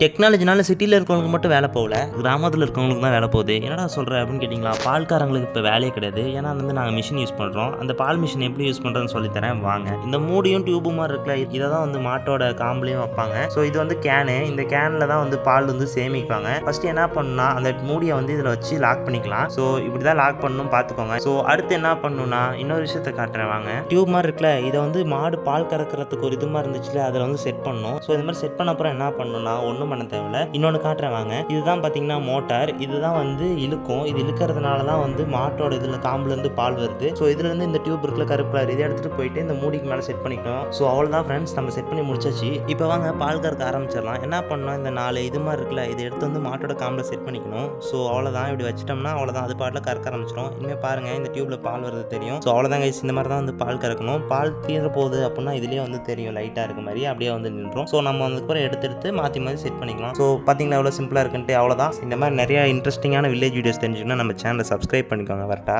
டெக்னாலஜினால சிட்டியில் இருக்கிறவங்களுக்கு மட்டும் வேலை போகல, கிராமத்தில் இருக்கிறவங்களுக்கு தான் வேலை போகுது. என்னடா சொல்கிற அப்படின்னு கேட்டிங்களா, பால்காரங்களுக்கு இப்போ வேலையே கிடையாது. ஏன்னா நாங்கள் மிஷின் யூஸ் பண்ணுறோம். அந்த பால் மிஷின் எப்படி யூஸ் பண்ணுறதுன்னு சொல்லித்தரேன் வாங்க. இந்த மூடியும் டியூபுமா இருக்குல்ல, இதை தான் வந்து மாட்டோட காம்புலையும் வைப்பாங்க. ஸோ இது வந்து கேனு, இந்த கேனில் தான் வந்து பால் வந்து சேமிப்பாங்க. ஃபஸ்ட்டு என்ன பண்ணணும்னா அந்த மூடியை வந்து இதில் வச்சு லாக் பண்ணிக்கலாம். ஸோ இப்படி தான் லாக் பண்ணணும் பார்த்துக்கோங்க. ஸோ அடுத்து என்ன பண்ணணும்னா இன்னொரு விஷயத்தை காட்டுறேன் வாங்க. டியூப் மாதிரி இருக்குல்ல, இதை வந்து மாடு பால் கறக்கிறதுக்கு ஒரு இது மாதிரி இருந்துச்சுல, அதில் வந்து செட் பண்ணணும். ஸோ இது மாதிரி செட் பண்ண அப்புறம் என்ன பண்ணணும்னா ஒன்றும் பண்ண தேவையில்ல, இன்னொன்று காட்டுறேன் வாங்க. இதுதான் பார்த்தீங்கன்னா மோட்டார், இதுதான் வந்து இழுக்கும். இது இழுக்கிறதுனால தான் வந்து மாட்டோட இதில் காம்புலேருந்து பால் வருது. ஸோ இதுலேருந்து இந்த டியூப் இருக்குல்ல கருப்பு கலர், இதை எடுத்துகிட்டு போயிட்டு இந்த மூடிக்கு மேலே செட் பண்ணிக்கணும். ஸோ அவ்வளோதான் ஃப்ரெண்ட்ஸ், நம்ம செட் பண்ணி முடிச்சாச்சு. இப்போ வாங்க பால் கறக்க ஆரம்பிச்சிடலாம். என்ன பண்ணணும், இந்த 4 இது மாதிரி இருக்குல்ல, இதை எடுத்து வந்து மாட்டோட காம்பில் செட் பண்ணிக்கணும். ஸோ அவ்வளோதான், இப்படி வச்சிட்டோம்னா அவ்வளோதான், அது பாட்டில் கறக்க ஆரம்பிச்சிடும். இனிமேல் பாருங்கள் இந்த டியூப்பில் பால் வருது தெரியும். ஸோ அவ்வளோதான் கைஸ், இந்த மாதிரி தான் வந்து பால் கறக்கணும். பால் தீர போகுது அப்படின்னா இதுலேயே வந்து தெரியும், லைட்டாக இருக்க மாதிரி அப்படியே வந்து நின்றோம். ஸோ நம்ம அதுக்கப்புறம் எடுத்து மாற்றி மாற்றி செட் பண்ணிக்கலாம். ஸோ பார்த்தீங்கன்னா எவ்வளோ சிம்பிளாக இருக்குன்ட்டு. அவ்வளோதான். இந்த மாதிரி நிறையா இன்ட்ரெஸ்டிங்கான வில்லேஜ் வீடியோஸ் தெரிஞ்சுக்கணும்னா நம்ம சேனலை சப்ஸ்கிரைப் பண்ணிக்கோங்க. வரட்டா.